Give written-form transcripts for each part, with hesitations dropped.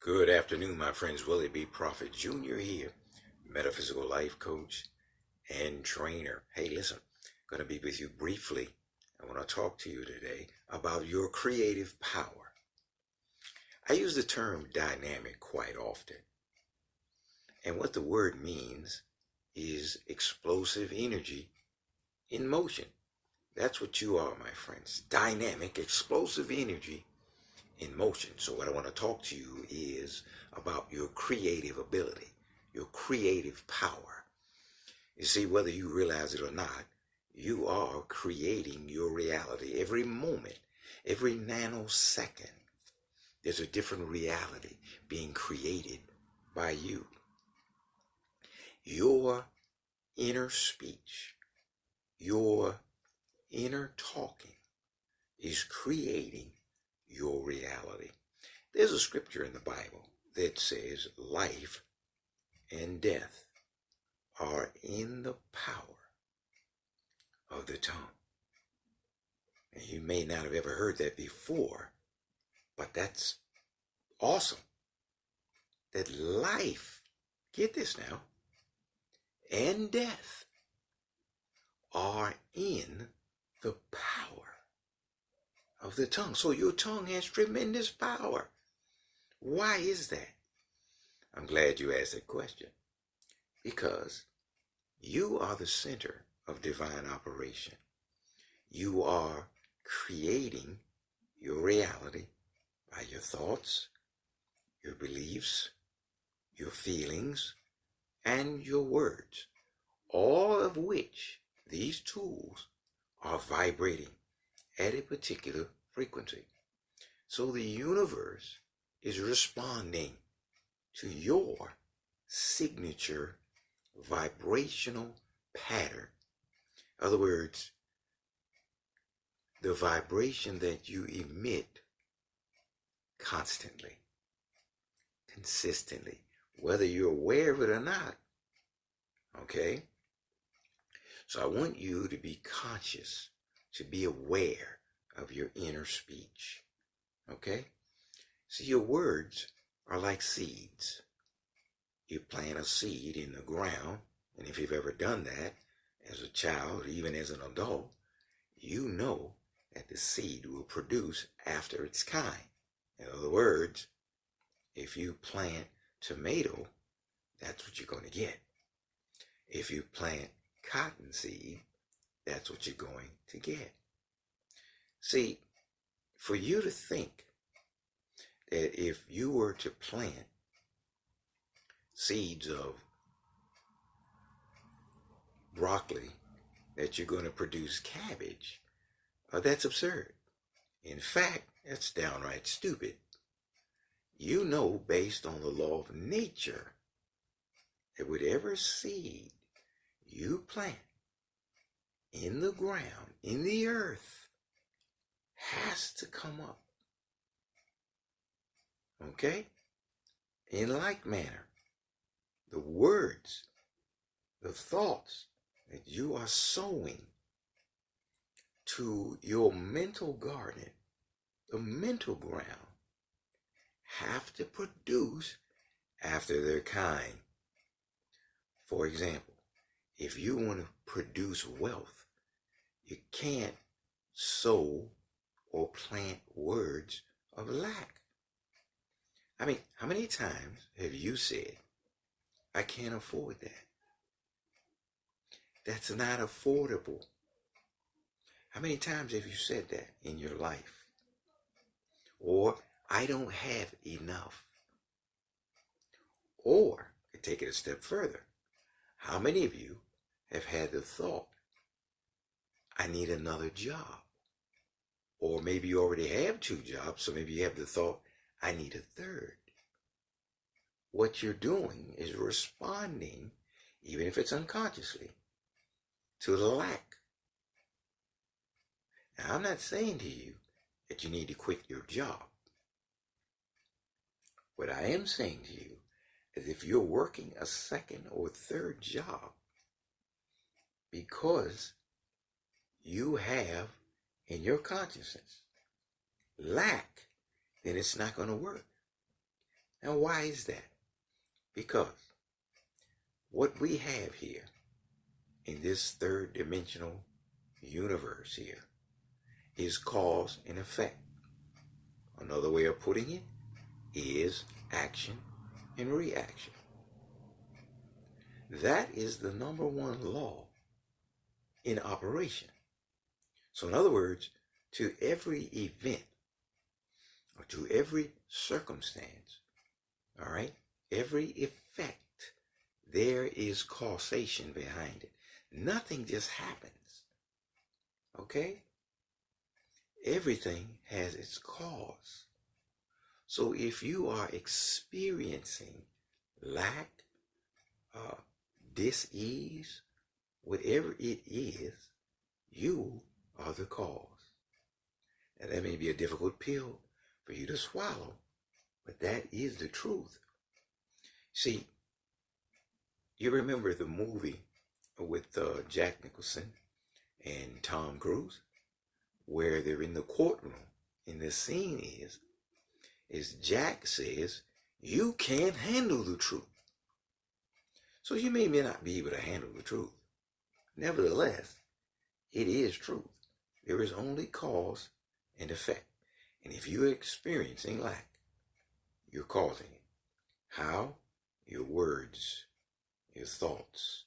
Good afternoon, my friends. Willie B. Prophet Jr. here, metaphysical life coach and trainer. Hey, listen, I'm going to be with you briefly. I want to talk to you today about your creative power. I use the term dynamic quite often. And what the word means is explosive energy in motion. That's what you are, my friends. Dynamic, explosive energy in motion. So what I want to talk to you is about your creative ability, your creative power. You see, whether you realize it or not, you are creating your reality every moment, every nanosecond. There's a different reality being created by you. Your inner speech, your inner talking is creating your reality. There's a scripture in the Bible that says life and death are in the power of the tongue. And you may not have ever heard that before, but that's awesome. That life, get this now, and death are in the power of the tongue. So your tongue has tremendous power. Why is that? I'm glad you asked that question. Because you are the center of divine operation. You are creating your reality by your thoughts, your beliefs, your feelings, and your words, all of which these tools are vibrating at a particular frequency. So the universe is responding to your signature vibrational pattern. In other words, the vibration that you emit constantly, consistently, whether you're aware of it or not. Okay? So I want you to be conscious, to be aware of your inner speech. Okay? See, your words are like seeds. You plant a seed in the ground, and if you've ever done that as a child, even as an adult, you know that the seed will produce after its kind. In other words, if you plant tomato, that's what you're going to get. If you plant cottonseed, that's what you're going to get. See, for you to think that if you were to plant seeds of broccoli, that you're going to produce cabbage, that's absurd. In fact, that's downright stupid. You know, based on the law of nature, that whatever seed you plant in the ground, in the earth, has to come up. Okay? In like manner, the words, the thoughts that you are sowing to your mental garden, the mental ground, have to produce after their kind. For example, if you want to produce wealth, you can't sow or plant words of lack. I mean, how many times have you said, I can't afford that? That's not affordable. How many times have you said that in your life? Or, I don't have enough. Or, take it a step further. How many of you have had the thought, I need another job? Or maybe you already have 2 jobs, so maybe you have the thought, I need a third. What you're doing is responding, even if it's unconsciously, to the lack. Now, I'm not saying to you that you need to quit your job. What I am saying to you is if you're working a second or third job because you have in your consciousness lack, then it's not going to work. Now, why is that? Because what we have here in this third dimensional universe here is cause and effect. Another way of putting it is action and reaction. That is the number one law in operation. So in other words, to every event or to every circumstance, all right, every effect, there is causation behind it. Nothing just happens, okay? Everything has its cause. So if you are experiencing lack, dis-ease, whatever it is, you are the cause. And that may be a difficult pill for you to swallow, but that is the truth. See, you remember the movie with Jack Nicholson and Tom Cruise, where they're in the courtroom, and the scene is Jack says, you can't handle the truth. So you may not be able to handle the truth. Nevertheless, it is truth. There is only cause and effect. And if you're experiencing lack, you're causing it. How? Your words, your thoughts,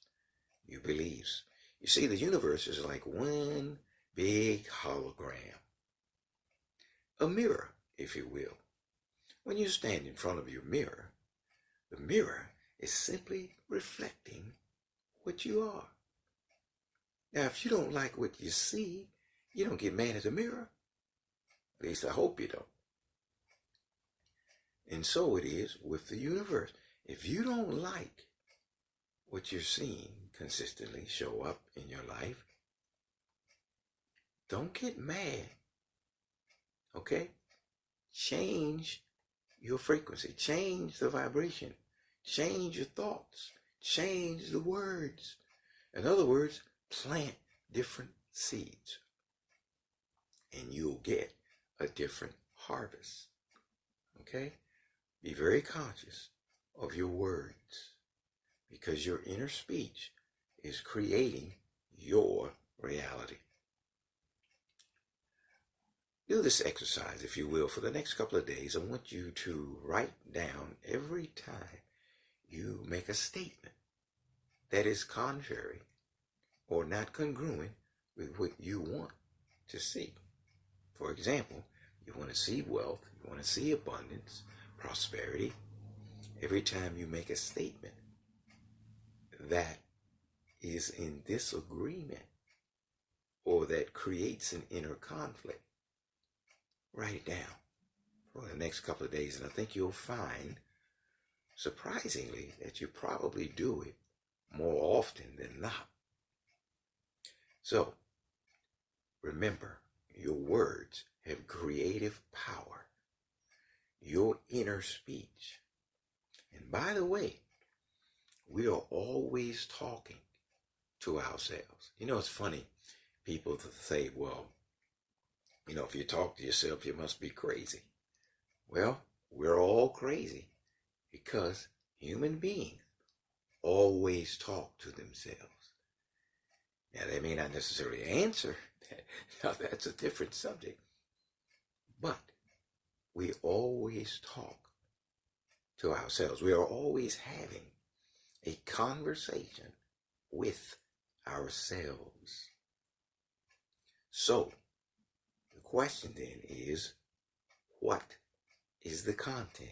your beliefs. You see, the universe is like one big hologram. A mirror, if you will. When you stand in front of your mirror, the mirror is simply reflecting what you are. Now, if you don't like what you see, you don't get mad at the mirror. At least I hope you don't. And so it is with the universe. If you don't like what you're seeing consistently show up in your life, don't get mad. Okay? Change your frequency. Change the vibration. Change your thoughts. Change the words. In other words, plant different seeds. And you'll get a different harvest. Okay? Be very conscious of your words, because your inner speech is creating your reality. Do this exercise, if you will, for the next couple of days. I want you to write down every time you make a statement that is contrary or not congruent with what you want to see. For example, you want to see wealth, you want to see abundance, prosperity. Every time you make a statement that is in disagreement or that creates an inner conflict, write it down for the next couple of days. And I think you'll find, surprisingly, that you probably do it more often than not. So, remember, your words have creative power. Your inner speech. And by the way, we are always talking to ourselves. You know, it's funny. People say, well, you know, if you talk to yourself, you must be crazy. Well, we're all crazy because human beings always talk to themselves. Now, they may not necessarily answer. Now, that's a different subject. But we always talk to ourselves. We are always having a conversation with ourselves. So, the question then is, what is the content,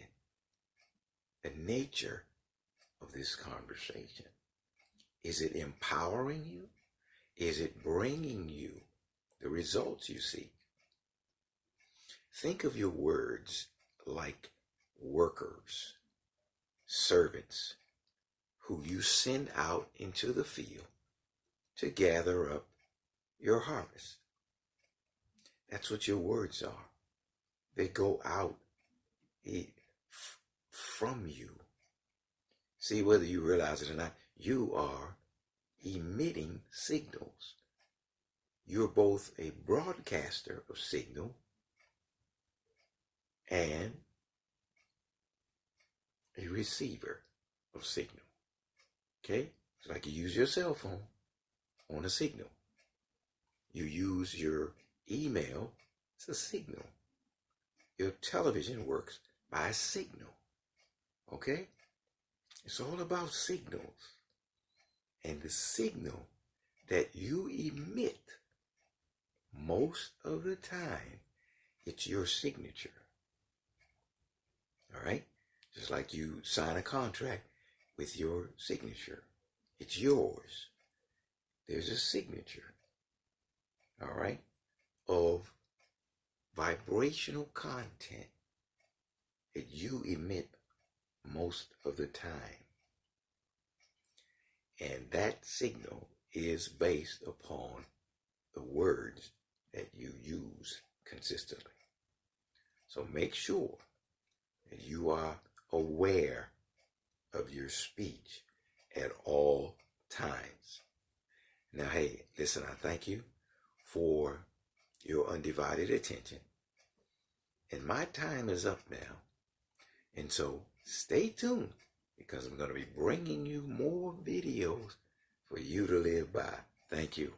the nature of this conversation? Is it empowering you? Is it bringing you the results you seek? Think of your words like workers, servants, who you send out into the field to gather up your harvest. That's what your words are. They go out from you. See, whether you realize it or not, you are emitting signals. You're both a broadcaster of signal and a receiver of signal. Okay? It's like you use your cell phone on a signal. You use your email, it's a signal. Your television works by a signal. Okay? It's all about signals. And the signal that you emit, most of the time, it's your signature. All right? Just like you sign a contract with your signature. It's yours. There's a signature, all right, of vibrational content that you emit most of the time. And that signal is based upon the words that you use consistently. So make sure that you are aware of your speech at all times. Now, hey, listen, I thank you for your undivided attention. And my time is up now. And so stay tuned, because I'm going to be bringing you more videos for you to live by. Thank you.